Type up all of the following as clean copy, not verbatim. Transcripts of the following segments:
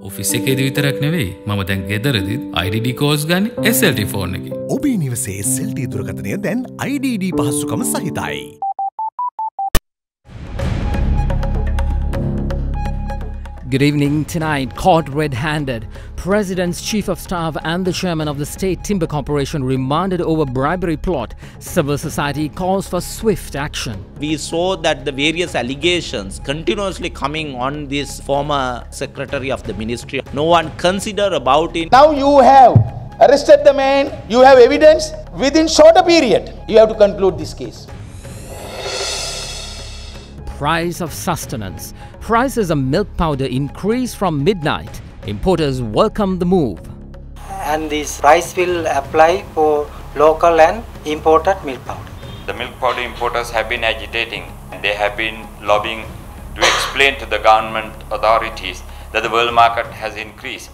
Office එකේදී විතරක් නෙවෙයි මම දැන් ගෙදරදීත් IDD කෝල්ස් ගන්න SLT ෆෝන් එකේ. ඔබේ නිවසේ SLT දුරකථනය දැන් IDD පහසුකම සහිතයි. Good evening. Tonight, caught red-handed. President's Chief of Staff and the Chairman of the State Timber Corporation remanded over bribery plot. Civil society calls for swift action. We saw that the various allegations continuously coming on this former secretary of the ministry. No one consider about it. Now you have arrested the man, you have evidence. Within shorter period, you have to conclude this case. Price of sustenance. Prices of milk powder increase from midnight. Importers welcome the move. And this price will apply for local and imported milk powder. The milk powder importers have been agitating. They have been lobbying to explain to the government authorities that the world market has increased.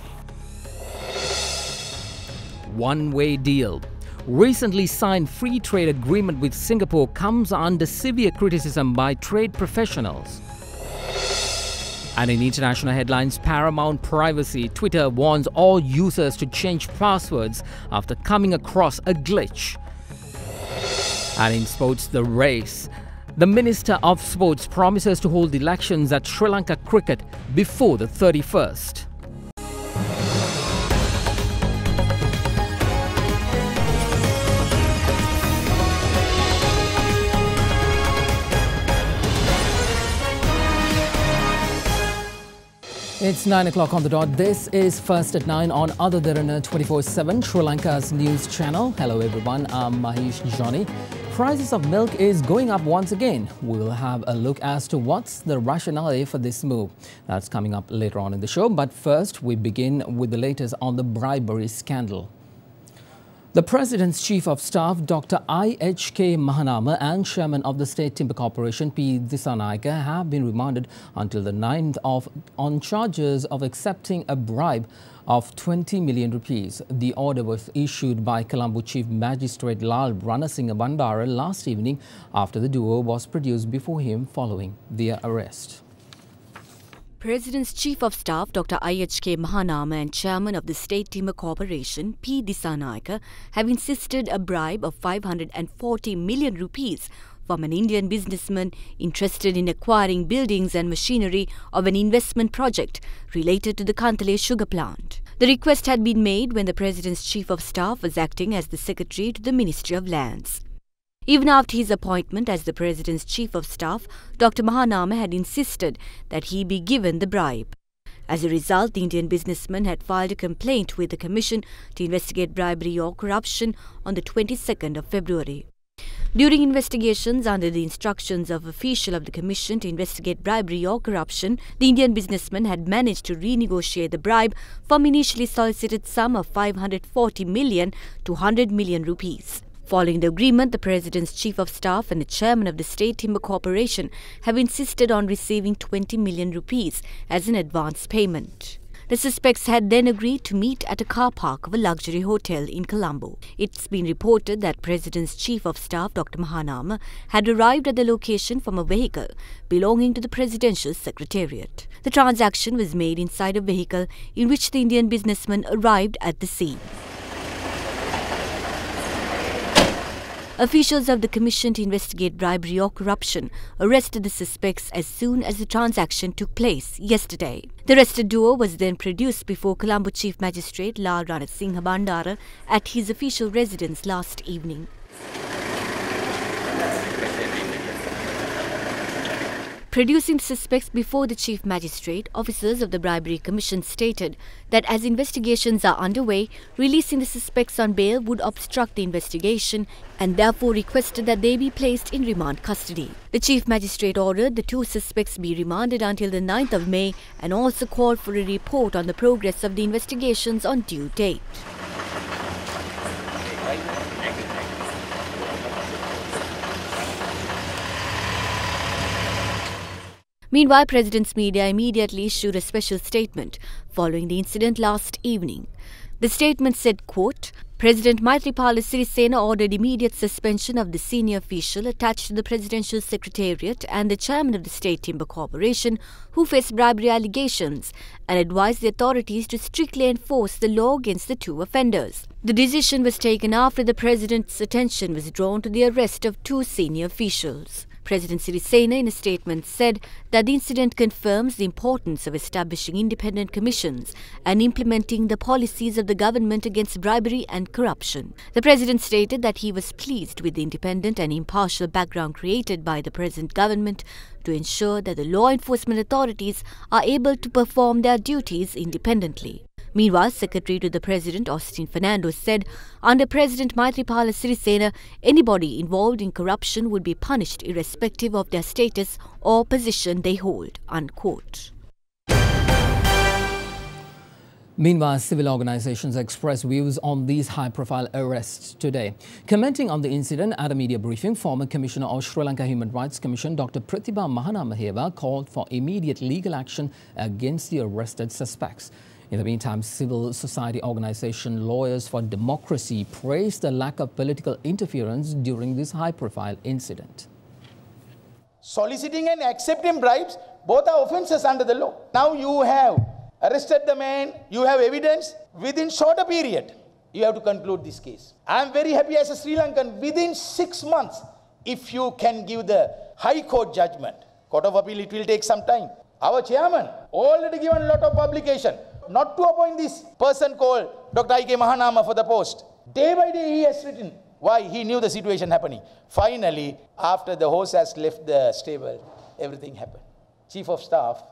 One-way deal. Recently signed free trade agreement with Singapore comes under severe criticism by trade professionals. And in international headlines, Paramount Privacy, Twitter warns all users to change passwords after coming across a glitch. And in sports, the race. The Minister of Sports promises to hold elections at Sri Lanka cricket before the 31st. It's 9 o'clock on the dot. This is First at 9 on Other Derana 24/7, Sri Lanka's news channel. Hello everyone, I'm Mahesh Johnny. Prices of milk is going up once again. We'll have a look as to what's the rationale for this move. That's coming up later on in the show. But first, we begin with the latest on the bribery scandal. The President's Chief of Staff, Dr. I.H.K. Mahanama, and Chairman of the State Timber Corporation, P. Dissanayake, have been remanded until the 9th on charges of accepting a bribe of 20 million rupees. The order was issued by Colombo Chief Magistrate Lal Ranasinghe Bandara last evening after the duo was produced before him following their arrest. President's Chief of Staff Dr. I.H.K. Mahanama and Chairman of the State Timber Corporation P. Dissanayake have insisted a bribe of 540 million rupees from an Indian businessman interested in acquiring buildings and machinery of an investment project related to the Kantale sugar plant. The request had been made when the President's Chief of Staff was acting as the Secretary to the Ministry of Lands. Even after his appointment as the President's Chief of Staff, Dr. Mahanama had insisted that he be given the bribe. As a result, the Indian businessman had filed a complaint with the Commission to investigate bribery or corruption on the 22nd of February. During investigations under the instructions of official of the Commission to investigate bribery or corruption, the Indian businessman had managed to renegotiate the bribe from initially solicited sum of 540 million to 100 million rupees. Following the agreement, the President's Chief of Staff and the Chairman of the State Timber Corporation have insisted on receiving 20 million rupees as an advance payment. The suspects had then agreed to meet at a car park of a luxury hotel in Colombo. It's been reported that President's Chief of Staff Dr. Mahanama had arrived at the location from a vehicle belonging to the Presidential Secretariat. The transaction was made inside a vehicle in which the Indian businessman arrived at the scene. Officials of the Commission to investigate bribery or corruption arrested the suspects as soon as the transaction took place yesterday. The arrested duo was then produced before Colombo Chief Magistrate Lal Ranasinghe Bandara at his official residence last evening. Producing the suspects before the Chief Magistrate, officers of the Bribery Commission stated that as investigations are underway, releasing the suspects on bail would obstruct the investigation and therefore requested that they be placed in remand custody. The Chief Magistrate ordered the two suspects be remanded until the 9th of May and also called for a report on the progress of the investigations on due date. Meanwhile, President's media immediately issued a special statement following the incident last evening. The statement said, quote, President Maithripala Sirisena ordered immediate suspension of the senior official attached to the Presidential Secretariat and the chairman of the State Timber Corporation who faced bribery allegations and advised the authorities to strictly enforce the law against the two offenders. The decision was taken after the President's attention was drawn to the arrest of two senior officials. President Sirisena in a statement said that the incident confirms the importance of establishing independent commissions and implementing the policies of the government against bribery and corruption. The President stated that he was pleased with the independent and impartial background created by the present government to ensure that the law enforcement authorities are able to perform their duties independently. Meanwhile, Secretary to the President, Austin Fernando, said under President Maithripala Sirisena, anybody involved in corruption would be punished irrespective of their status or position they hold, unquote. Meanwhile, civil organizations expressed views on these high-profile arrests today. Commenting on the incident at a media briefing, former Commissioner of Sri Lanka Human Rights Commission Dr. Pratibha Mahanamaheva called for immediate legal action against the arrested suspects. In the meantime, civil society organization Lawyers for Democracy praised the lack of political interference during this high-profile incident. Soliciting and accepting bribes, both are offences under the law. Now you have arrested the man, you have evidence, within shorter period, you have to conclude this case. I am very happy as a Sri Lankan, within 6 months, if you can give the High Court judgment, Court of Appeal, it will take some time. Our chairman already given a lot of publication, not to appoint this person called Dr. I.K. Mahanama for the post. Day by day he has written. Why? He knew the situation happening. Finally, after the horse has left the stable, everything happened. Chief of Staff,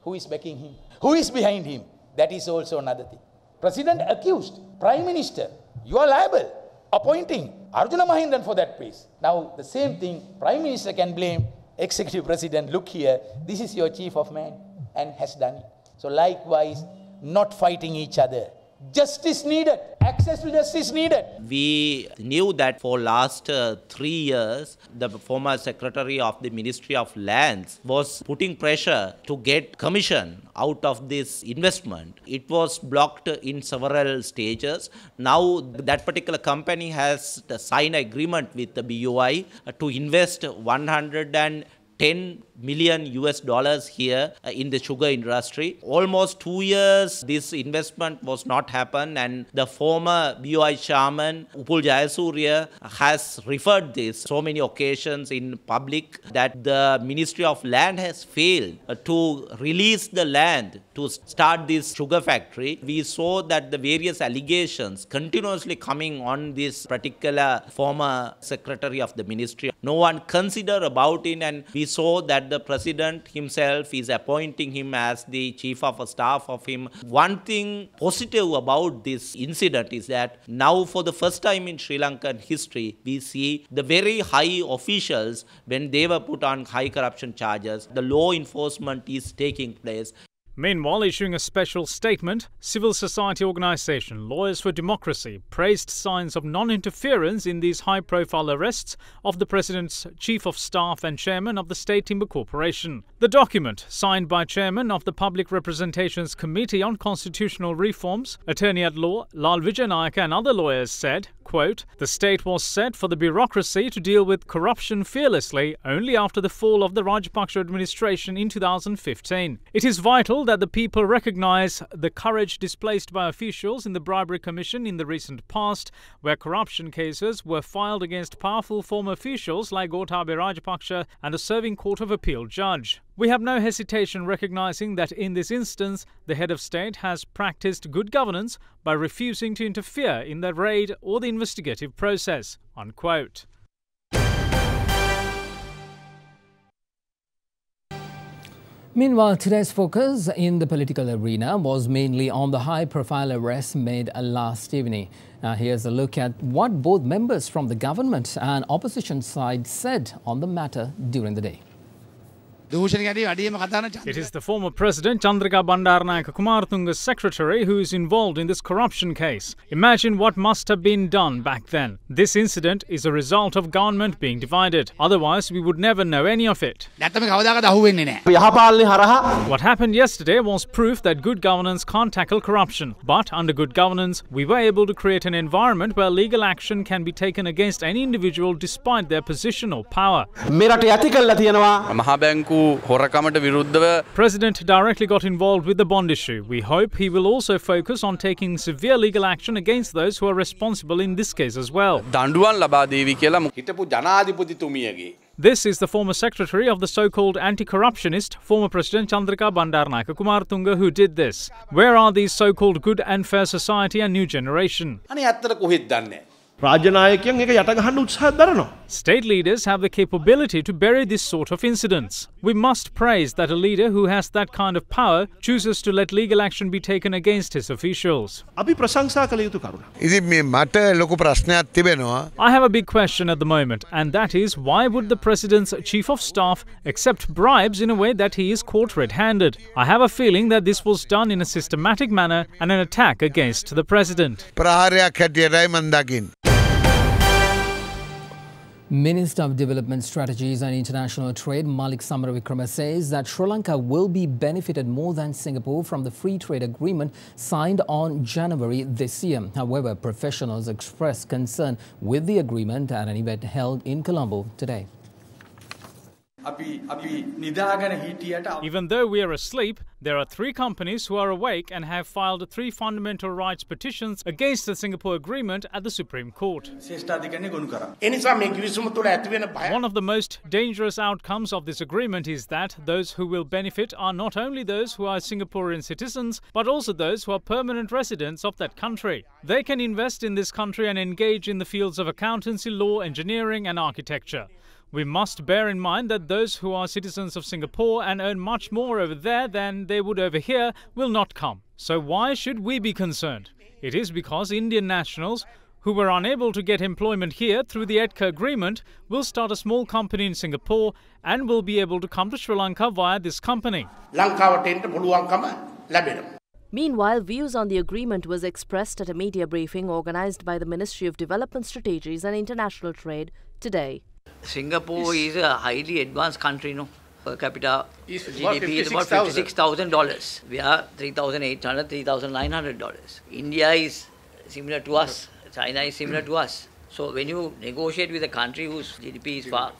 who is backing him? Who is behind him? That is also another thing. President accused, Prime Minister, you are liable, appointing Arjuna Mahindan for that place. Now the same thing, Prime Minister can blame Executive President, look here, this is your chief of man, and has done it. So likewise, not fighting each other. Justice needed. Access to justice needed. We knew that for last 3 years, the former Secretary of the Ministry of Lands was putting pressure to get commission out of this investment. It was blocked in several stages. Now that particular company has signed an agreement with the BOI to invest $110 million here in the sugar industry. Almost 2 years this investment was not happen, and the former BOI chairman Upul Jayasuriya has referred this so many occasions in public that the Ministry of Land has failed to release the land to start this sugar factory. We saw that the various allegations continuously coming on this particular former secretary of the ministry. No one considered about it, and we saw that the president himself is appointing him as the chief of staff of him. One thing positive about this incident is that now for the first time in Sri Lankan history, we see the very high officials, when they were put on high corruption charges, the law enforcement is taking place. Meanwhile, issuing a special statement, civil society organisation Lawyers for Democracy praised signs of non-interference in these high-profile arrests of the President's Chief of Staff and Chairman of the State Timber Corporation. The document, signed by Chairman of the Public Representations Committee on Constitutional Reforms, Attorney at Law Lal Vijayanayake and other lawyers said, quote, "The state was set for the bureaucracy to deal with corruption fearlessly only after the fall of the Rajapaksa administration in 2015. It is vital that the people recognise the courage displayed by officials in the Bribery Commission in the recent past, where corruption cases were filed against powerful former officials like Gotabaya Rajapaksa and a serving Court of Appeal judge. We have no hesitation recognising that in this instance, the head of state has practised good governance by refusing to interfere in the raid or the investigative process," unquote. Meanwhile, today's focus in the political arena was mainly on the high-profile arrests made last evening. Now, here's a look at what both members from the government and opposition side said on the matter during the day. It is the former President Chandrika Bandaranaike Kumaratunga's secretary who is involved in this corruption case. Imagine what must have been done back then. This incident is a result of government being divided. Otherwise, we would never know any of it. What happened yesterday was proof that good governance can't tackle corruption. But under good governance, we were able to create an environment where legal action can be taken against any individual despite their position or power. President directly got involved with the bond issue. We hope he will also focus on taking severe legal action against those who are responsible in this case as well. This is the former secretary of the so-called anti-corruptionist, former President Chandrika Bandaranaike Kumaratunga, who did this. Where are these so-called good and fair society and new generation? State leaders have the capability to bury this sort of incidents. We must praise that a leader who has that kind of power chooses to let legal action be taken against his officials. I have a big question at the moment, and that is, why would the President's Chief of Staff accept bribes in a way that he is caught red-handed? I have a feeling that this was done in a systematic manner and an attack against the President. Minister of Development Strategies and International Trade Malik Samaravikrama says that Sri Lanka will be benefited more than Singapore from the free trade agreement signed on January this year. However, professionals expressed concern with the agreement at an event held in Colombo today. Even though we are asleep, there are 3 companies who are awake and have filed 3 fundamental rights petitions against the Singapore Agreement at the Supreme Court. One of the most dangerous outcomes of this agreement is that those who will benefit are not only those who are Singaporean citizens, but also those who are permanent residents of that country. They can invest in this country and engage in the fields of accountancy, law, engineering and architecture. We must bear in mind that those who are citizens of Singapore and earn much more over there than they would over here will not come. So why should we be concerned? It is because Indian nationals who were unable to get employment here through the EDCA agreement will start a small company in Singapore and will be able to come to Sri Lanka via this company. Meanwhile, views on the agreement was expressed at a media briefing organised by the Ministry of Development Strategies and International Trade today. Singapore is a highly advanced country, no? Per capita GDP is about $56,000. We are $3,800, $3,900. India is similar to us. China is similar to us. So when you negotiate with a country whose GDP is far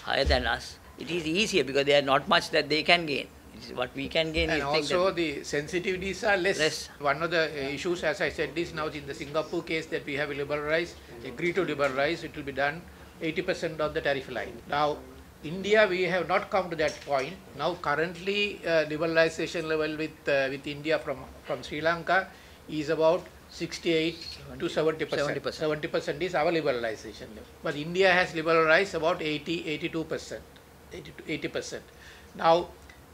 higher than us, it is easier because there are not much that they can gain. What we can gain and also the sensitivities are less. One of the issues, as I said, is now in the Singapore case that we have liberalized, agreed to liberalize, it will be done 80% of the tariff line. Now, India, we have not come to that point. Now, currently, liberalization level with India from Sri Lanka is about 68 to 70%. 70% is our liberalization level. But India has liberalized about 82%. Now,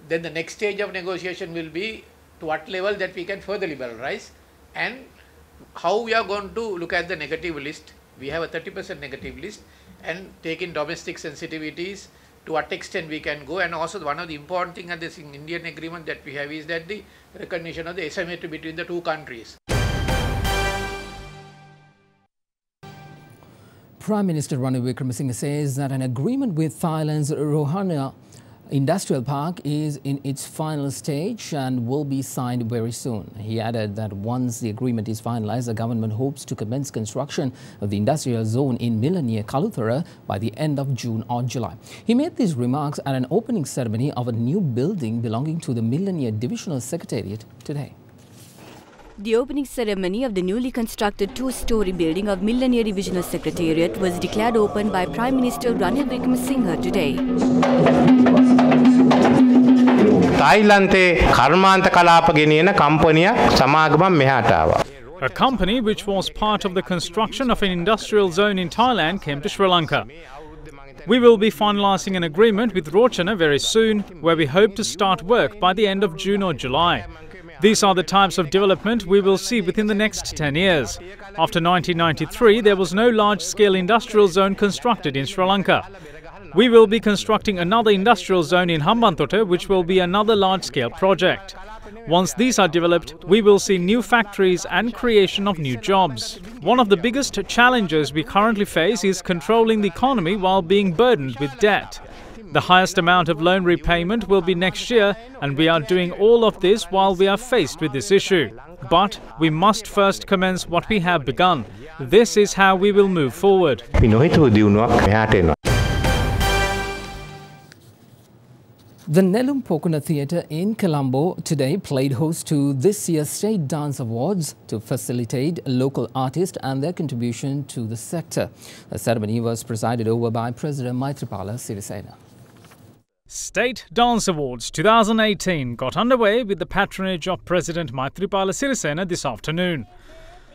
then the next stage of negotiation will be to what level that we can further liberalize and how we are going to look at the negative list. We have a 30% negative list and take in domestic sensitivities, to what extent we can go. And also one of the important things at this Indian agreement that we have is that the recognition of the asymmetry between the 2 countries. Prime Minister Ranil Wickremesinghe says that an agreement with Thailand's Rohana Industrial Park is in its final stage and will be signed very soon. He added that once the agreement is finalized, the government hopes to commence construction of the industrial zone in Millennia Kaluthara by the end of June or July. He made these remarks at an opening ceremony of a new building belonging to the Millennia Divisional Secretariat today. The opening ceremony of the newly constructed 2-story building of Millennia Divisional Secretariat was declared open by Prime Minister Ranil Wickremesinghe today. A company which was part of the construction of an industrial zone in Thailand came to Sri Lanka. We will be finalising an agreement with Rochana very soon, where we hope to start work by the end of June or July. These are the types of development we will see within the next 10 years. After 1993, there was no large-scale industrial zone constructed in Sri Lanka. We will be constructing another industrial zone in Hambantota, which will be another large-scale project. Once these are developed, we will see new factories and creation of new jobs. One of the biggest challenges we currently face is controlling the economy while being burdened with debt. The highest amount of loan repayment will be next year, and we are doing all of this while we are faced with this issue. But we must first commence what we have begun. This is how we will move forward. The Nelum Pokuna Theatre in Colombo today played host to this year's State Dance Awards to facilitate local artists and their contribution to the sector. The ceremony was presided over by President Maithripala Sirisena. State Dance Awards 2018 got underway with the patronage of President Maithripala Sirisena this afternoon.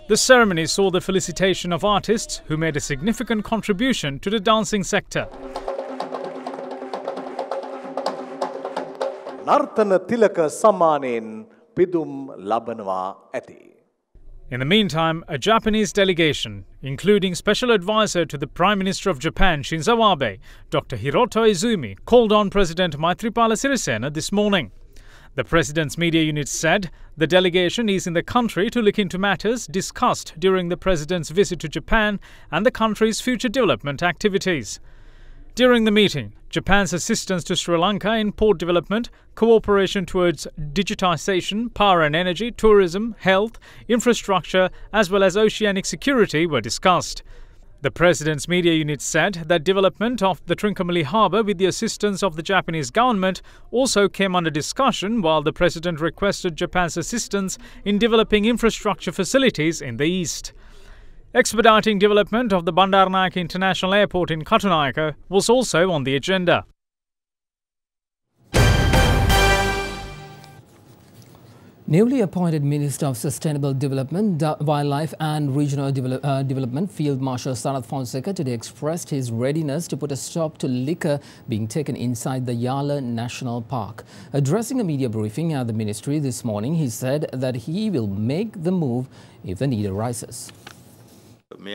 The ceremony saw the felicitation of artists who made a significant contribution to the dancing sector. නර්තන තිලක සම්මානයෙන් පිදුම් ලබනවා ඇති. In the meantime, a Japanese delegation, including Special Advisor to the Prime Minister of Japan, Shinzo Abe, Dr. Hiroto Izumi, called on President Maithripala Sirisena this morning. The President's media unit said the delegation is in the country to look into matters discussed during the President's visit to Japan and the country's future development activities. During the meeting, Japan's assistance to Sri Lanka in port development, cooperation towards digitization, power and energy, tourism, health, infrastructure, as well as oceanic security were discussed. The President's media unit said that development of the Trincomalee harbour with the assistance of the Japanese government also came under discussion, while the President requested Japan's assistance in developing infrastructure facilities in the east. Expediting development of the Bandaranaike International Airport in Katunayake was also on the agenda. Newly appointed Minister of Sustainable Development, Wildlife and Regional Development, Field Marshal Sarath Fonseca today expressed his readiness to put a stop to liquor being taken inside the Yala National Park. Addressing a media briefing at the ministry this morning, he said that he will make the move if the need arises. Some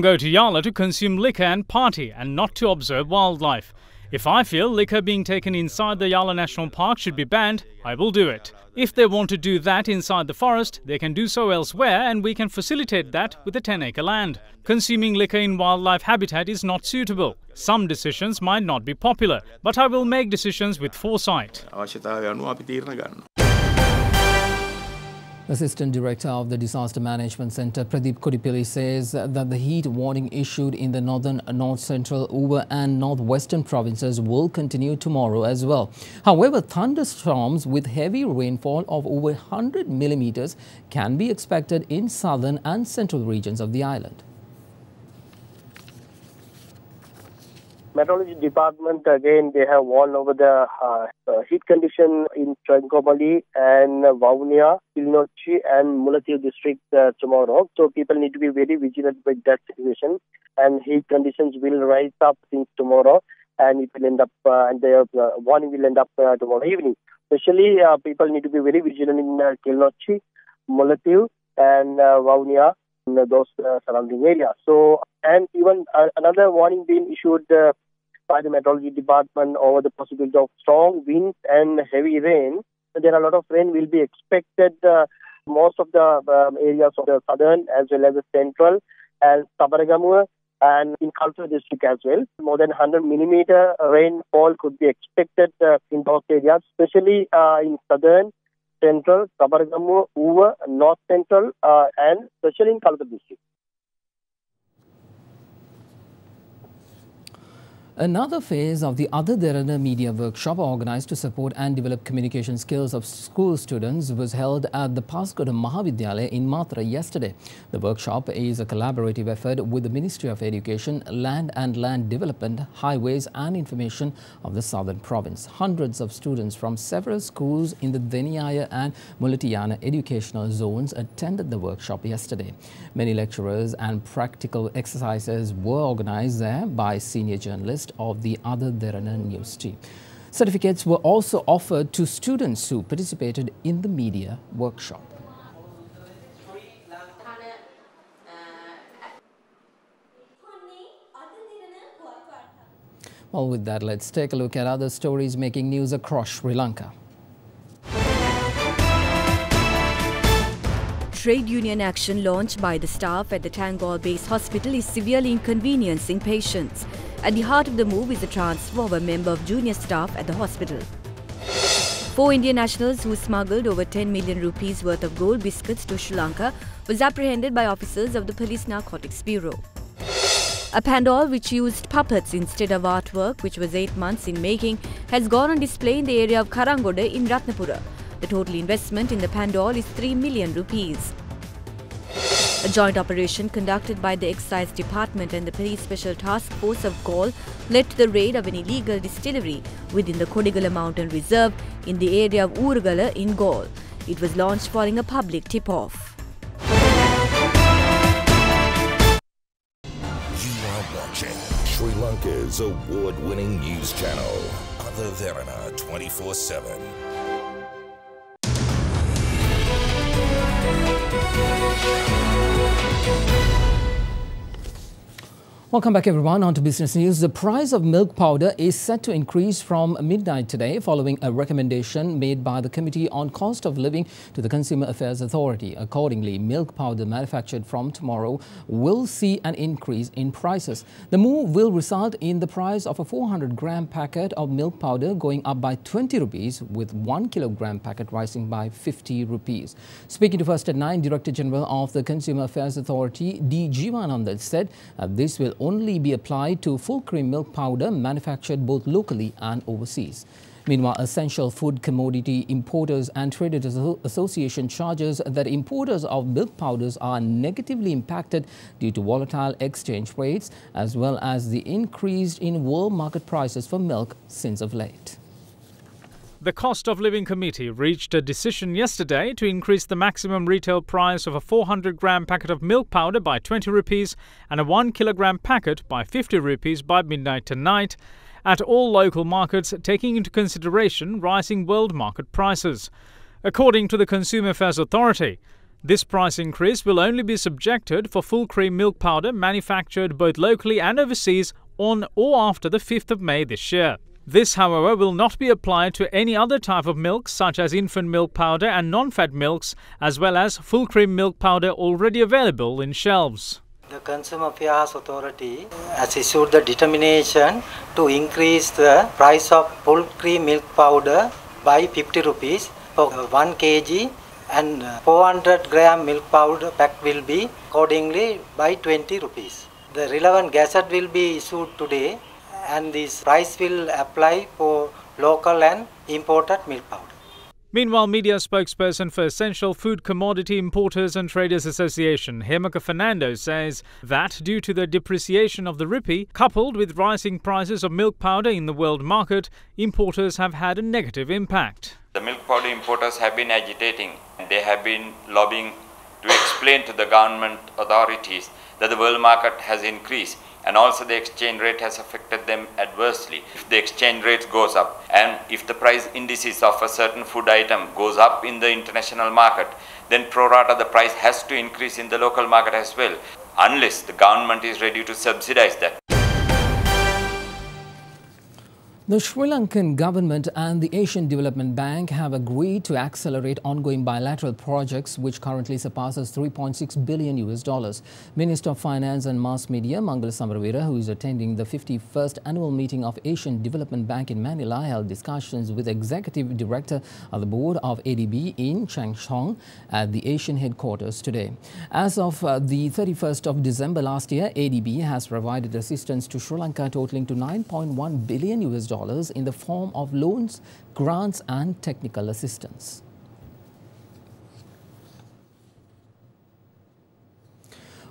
go to Yala to consume liquor and party and not to observe wildlife. If I feel liquor being taken inside the Yala National Park should be banned, I will do it. If they want to do that inside the forest, they can do so elsewhere, and we can facilitate that with a 10-acre land. Consuming liquor in wildlife habitat is not suitable. Some decisions might not be popular, but I will make decisions with foresight. Assistant Director of the Disaster Management Centre, Pradeep Kodipilli, says that the heat warning issued in the northern, north-central, Uva and northwestern provinces will continue tomorrow as well. However, thunderstorms with heavy rainfall of over 100 millimetres can be expected in southern and central regions of the island. Meteorology department, again, they have warned over the heat condition in Trincomalee and Vaunia, Kilinochchi and Mullaitivu district tomorrow. So people need to be very vigilant with that situation. And heat conditions will rise up since tomorrow, and it will end up, and the warning will end up tomorrow evening. Especially, people need to be very vigilant in Kilinochchi, Mullaitivu and Vaunia, in those surrounding areas. So, and even another warning being issued by the meteorology department over the possibility of strong winds and heavy rain. There are a lot of rain will be expected. Most of the areas of the southern as well as the central and Sabaragamuwa and in Kalpa district as well. More than 100 millimeter rainfall could be expected in those areas, especially in southern, central, Sabaragamuwa, Uva, north central and especially in Kalpa district. Another phase of the Other Derana Media Workshop, organised to support and develop communication skills of school students, was held at the Paskoda Mahavidyalaya in Matra yesterday. The workshop is a collaborative effort with the Ministry of Education, Land and Land Development, Highways and Information of the Southern Province. Hundreds of students from several schools in the Deniyaya and Mullaitivu educational zones attended the workshop yesterday. Many lecturers and practical exercises were organised there by senior journalists of the Other Derana news team. Certificates were also offered to students who participated in the media workshop. Well, with that, let's take a look at other stories making news across Sri Lanka. Trade union action launched by the staff at the Tangol-based hospital is severely inconveniencing patients. At the heart of the move is the transfer of a member of junior staff at the hospital. 4 Indian nationals who smuggled over 10 million rupees worth of gold biscuits to Sri Lanka was apprehended by officers of the Police Narcotics Bureau. A pandal which used puppets instead of artwork, which was 8 months in making, has gone on display in the area of Karangoda in Ratnapura. The total investment in the pandal is 3 million rupees. A joint operation conducted by the Excise Department and the Police Special Task Force of Galle led to the raid of an illegal distillery within the Kodigala Mountain Reserve in the area of Urgala in Galle. It was launched following a public tip-off. You are watching Sri Lanka's award-winning news channel, Other Derana 24/7. Welcome back, everyone. On to business news. The price of milk powder is set to increase from midnight today following a recommendation made by the Committee on Cost of Living to the Consumer Affairs Authority. Accordingly, milk powder manufactured from tomorrow will see an increase in prices. The move will result in the price of a 400-gram packet of milk powder going up by 20 rupees, with 1 kilogram packet rising by 50 rupees. Speaking to First at 9, Director General of the Consumer Affairs Authority, D. Jivananda, said this will only be applied to full cream milk powder manufactured both locally and overseas. Meanwhile, Essential Food Commodity Importers and Traders Association charges that importers of milk powders are negatively impacted due to volatile exchange rates, as well as the increase in world market prices for milk since of late. The Cost of Living Committee reached a decision yesterday to increase the maximum retail price of a 400-gram packet of milk powder by 20 rupees and a 1-kilogram packet by 50 rupees by midnight tonight at all local markets, taking into consideration rising world market prices. According to the Consumer Affairs Authority, this price increase will only be subjected for full cream milk powder manufactured both locally and overseas on or after the 5th of May this year. This, however, will not be applied to any other type of milk, such as infant milk powder and non-fat milks, as well as full cream milk powder already available in shelves. The Consumer Affairs Authority has issued the determination to increase the price of full cream milk powder by 50 rupees for 1 kg, and 400 gram milk powder pack will be accordingly by 20 rupees. The relevant gazette will be issued today, and this price will apply for local and imported milk powder. Meanwhile, media spokesperson for Essential Food Commodity Importers and Traders Association, Hemaka Fernando, says that due to the depreciation of the rupee, coupled with rising prices of milk powder in the world market, importers have had a negative impact. The milk powder importers have been agitating. They have been lobbying to explain to the government authorities that the world market has increased, and also the exchange rate has affected them adversely. If the exchange rate goes up and if the price indices of a certain food item goes up in the international market, then pro rata the price has to increase in the local market as well, unless the government is ready to subsidize that. The Sri Lankan government and the Asian Development Bank have agreed to accelerate ongoing bilateral projects which currently surpasses $3.6 billion. Minister of Finance and Mass Media Mangala Samaravira, who is attending the 51st annual meeting of Asian Development Bank in Manila, held discussions with Executive Director of the Board of ADB in Changsong at the Asian headquarters today. As of the 31st of December last year, ADB has provided assistance to Sri Lanka totaling to $9.1 billion in the form of loans, grants and technical assistance.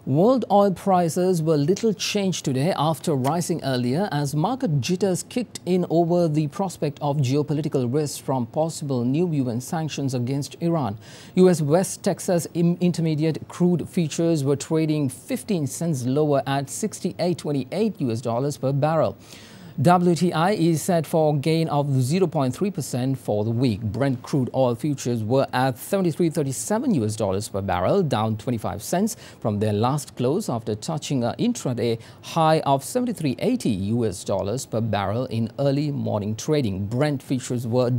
World oil prices were little changed today after rising earlier as market jitters kicked in over the prospect of geopolitical risks from possible new UN sanctions against Iran. US West Texas Intermediate crude futures were trading 15 cents lower at $68.28 per barrel. WTI is set for a gain of 0.3% for the week. Brent crude oil futures were at $73.37 per barrel, down 25 cents from their last close after touching an intraday high of $73.80 per barrel in early morning trading. Brent futures were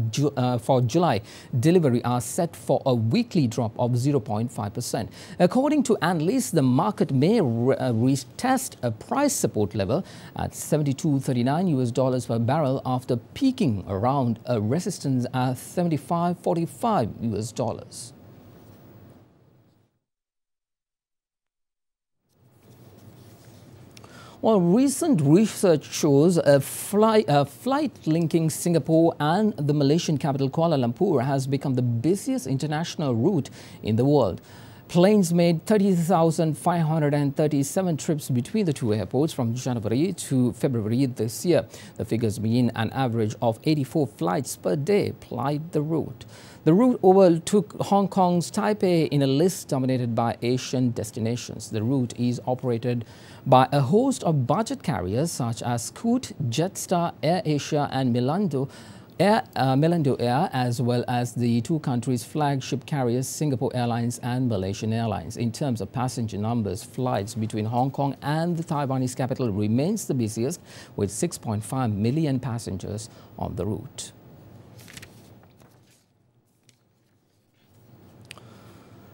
for July delivery are set for a weekly drop of 0.5%. According to analysts, the market may retest a price support level at $72.39 per barrel after peaking around a resistance at $75.45. Well, recent research shows a flight linking Singapore and the Malaysian capital Kuala Lumpur has become the busiest international route in the world. Planes made 30,537 trips between the two airports from January to February this year. The figures mean an average of 84 flights per day plied the route. The route overtook Hong Kong's Taipei in a list dominated by Asian destinations. The route is operated by a host of budget carriers such as Scoot, Jetstar, AirAsia and Melando Air, as well as the two countries' flagship carriers, Singapore Airlines and Malaysian Airlines. In terms of passenger numbers, flights between Hong Kong and the Taiwanese capital remains the busiest, with 6.5 million passengers on the route.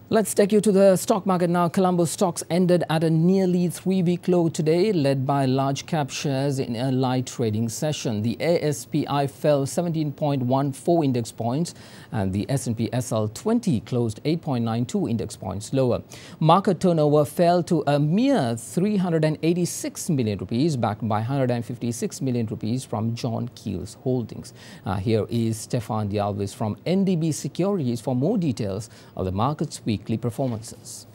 Let's take you to the stock market now. Colombo stocks ended at a nearly 3-week low today, led by large cap shares in a light trading session. The ASPI fell 17.14 index points and the S&P SL20 closed 8.92 index points lower. Market turnover fell to a mere 386 million rupees, backed by 156 million rupees from John Keel's holdings. Here is Stefan Dialvis from NDB Securities for more details of the market's weekly performances.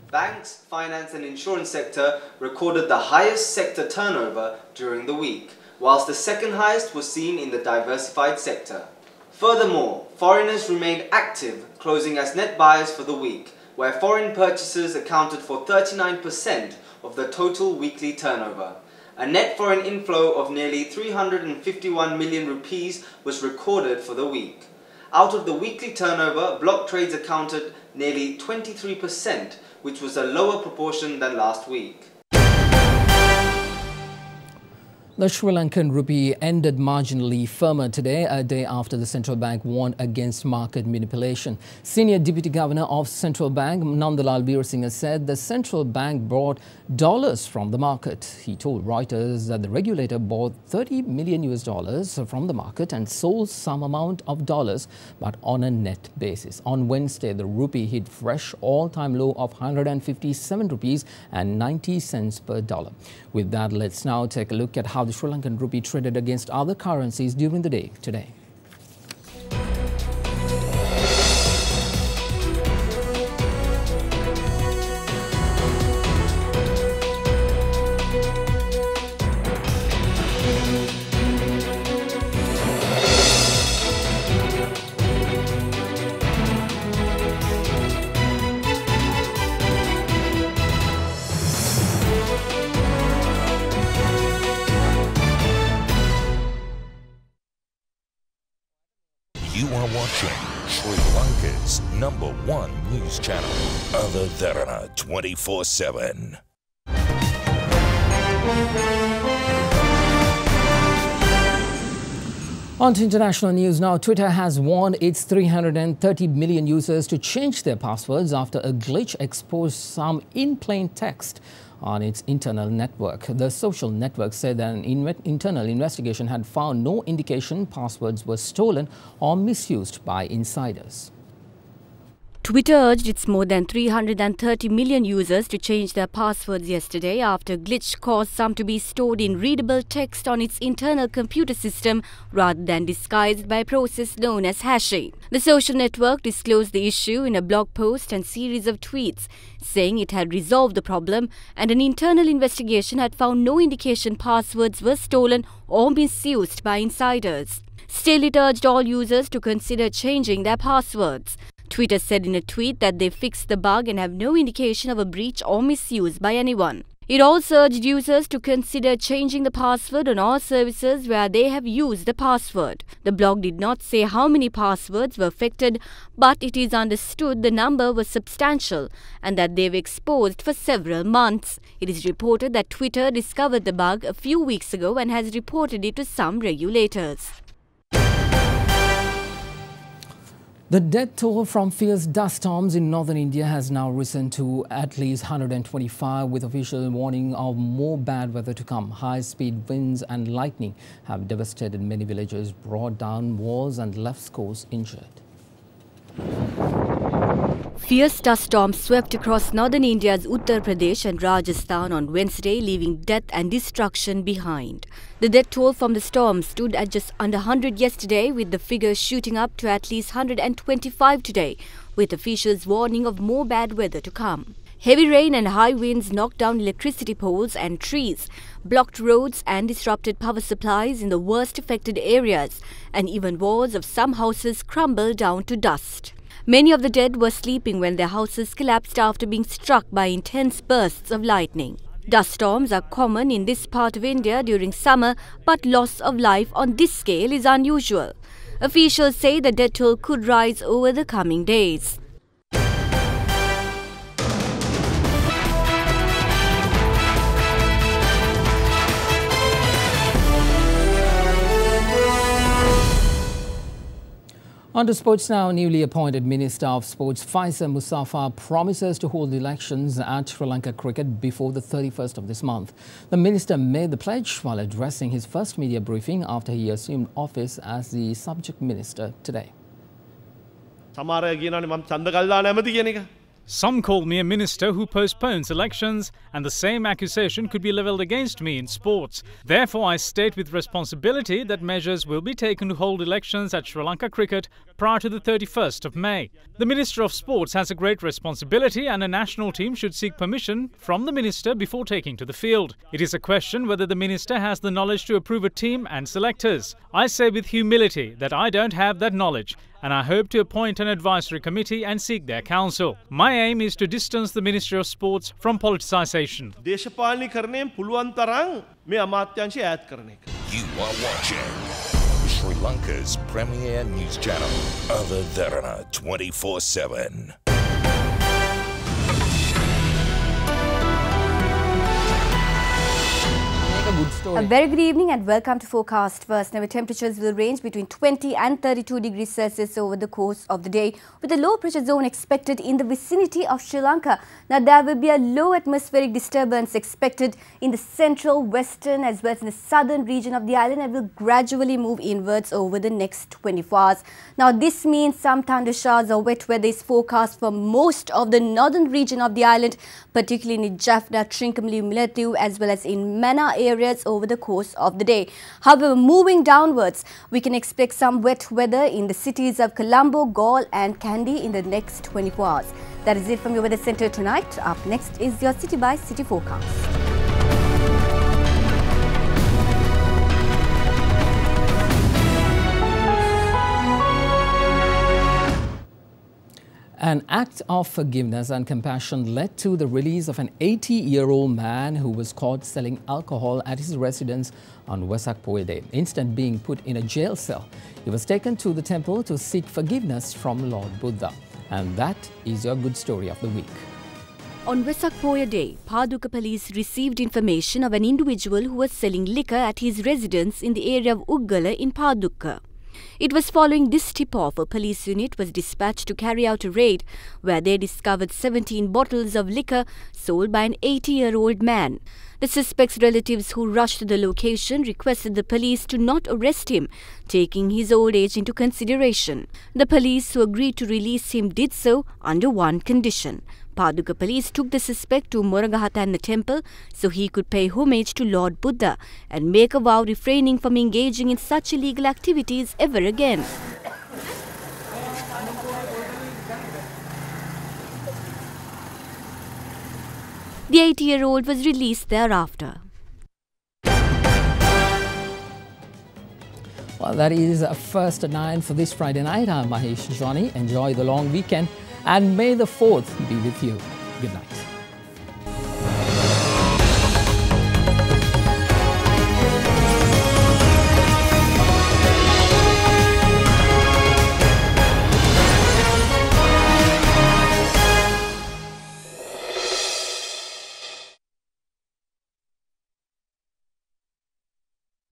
Banks, finance and insurance sector recorded the highest sector turnover during the week, whilst the second highest was seen in the diversified sector. Furthermore, foreigners remained active, closing as net buyers for the week, where foreign purchases accounted for 39% of the total weekly turnover. A net foreign inflow of nearly 351 million rupees was recorded for the week. Out of the weekly turnover, block trades accounted nearly 23%, which was a lower proportion than last week. The Sri Lankan rupee ended marginally firmer today, a day after the central bank warned against market manipulation. Senior Deputy Governor of Central Bank, Nandalal Veerasinha, said the central bank bought dollars from the market. He told Reuters that the regulator bought $30 million from the market and sold some amount of dollars, but on a net basis. On Wednesday, the rupee hit fresh all-time low of 157 rupees and 90 cents per dollar. With that, let's now take a look at how the Sri Lankan rupee traded against other currencies during the day today. You are watching Sri Lanka's #1 news channel, Other Derana 24/7. On to international news now. Twitter has warned its 330 million users to change their passwords after a glitch exposed some in-plain text on its internal network. The social network said that an internal investigation had found no indication passwords were stolen or misused by insiders. Twitter urged its more than 330 million users to change their passwords yesterday after a glitch caused some to be stored in readable text on its internal computer system rather than disguised by a process known as hashing. The social network disclosed the issue in a blog post and series of tweets, saying it had resolved the problem and an internal investigation had found no indication passwords were stolen or misused by insiders. Still, it urged all users to consider changing their passwords. Twitter said in a tweet that they fixed the bug and have no indication of a breach or misuse by anyone. It also urged users to consider changing the password on all services where they have used the password. The blog did not say how many passwords were affected, but it is understood the number was substantial and that they were exposed for several months. It is reported that Twitter discovered the bug a few weeks ago and has reported it to some regulators. The death toll from fierce dust storms in northern India has now risen to at least 125, with official warning of more bad weather to come. High-speed winds and lightning have devastated many villages, brought down walls and left scores injured. Fierce dust storms swept across northern India's Uttar Pradesh and Rajasthan on Wednesday, leaving death and destruction behind. The death toll from the storm stood at just under 100 yesterday, with the figure shooting up to at least 125 today, with officials warning of more bad weather to come. Heavy rain and high winds knocked down electricity poles and trees, blocked roads and disrupted power supplies in the worst affected areas, and even walls of some houses crumbled down to dust. Many of the dead were sleeping when their houses collapsed after being struck by intense bursts of lightning. Dust storms are common in this part of India during summer, but loss of life on this scale is unusual. Officials say the death toll could rise over the coming days. On to sports now. Newly appointed Minister of Sports Faisal Musaffar promises to hold elections at Sri Lanka cricket before the 31st of this month. The minister made the pledge while addressing his first media briefing after he assumed office as the subject minister today. Some call me a minister who postpones elections, and the same accusation could be levelled against me in sports. Therefore, I state with responsibility that measures will be taken to hold elections at Sri Lanka cricket prior to the 31st of May. The Minister of Sports has a great responsibility, and a national team should seek permission from the minister before taking to the field. It is a question whether the minister has the knowledge to approve a team and selectors. I say with humility that I don't have that knowledge, and I hope to appoint an advisory committee and seek their counsel. My aim is to distance the Ministry of Sports from politicisation. You are watching Sri Lanka's premier news channel, Other Derana 24/7. A very good evening and welcome to Forecast First. Now, temperatures will range between 20 and 32 degrees Celsius over the course of the day, with a low pressure zone expected in the vicinity of Sri Lanka. Now, there will be a low atmospheric disturbance expected in the central, western as well as in the southern region of the island, and will gradually move inwards over the next 24 hours. Now, this means some thunder showers or wet weather is forecast for most of the northern region of the island, particularly in Jaffna, Trincomalee, Mullaitivu as well as in Mannar areas over the course of the day. However, moving downwards, we can expect some wet weather in the cities of Colombo, Galle and Kandy in the next 24 hours. That is it from your weather centre tonight. Up next is your City by City forecast. An act of forgiveness and compassion led to the release of an 80-year-old man who was caught selling alcohol at his residence on Wesak Poya Day. Instead being put in a jail cell, he was taken to the temple to seek forgiveness from Lord Buddha. And that is your good story of the week. On Wesak Poya Day, Paduka police received information of an individual who was selling liquor at his residence in the area of Uggala in Paduka. It was following this tip-off a police unit was dispatched to carry out a raid where they discovered 17 bottles of liquor sold by an 80-year-old man. The suspect's relatives who rushed to the location requested the police to not arrest him, taking his old age into consideration. The police, who agreed to release him, did so under one condition. Paduka police took the suspect to Murugahatana temple so he could pay homage to Lord Buddha and make a vow refraining from engaging in such illegal activities ever again. The 80-year-old was released thereafter. Well, that is First at 9 for this Friday night. I'm Mahesh Johnny. Enjoy the long weekend and may the 4th be with you. Good night.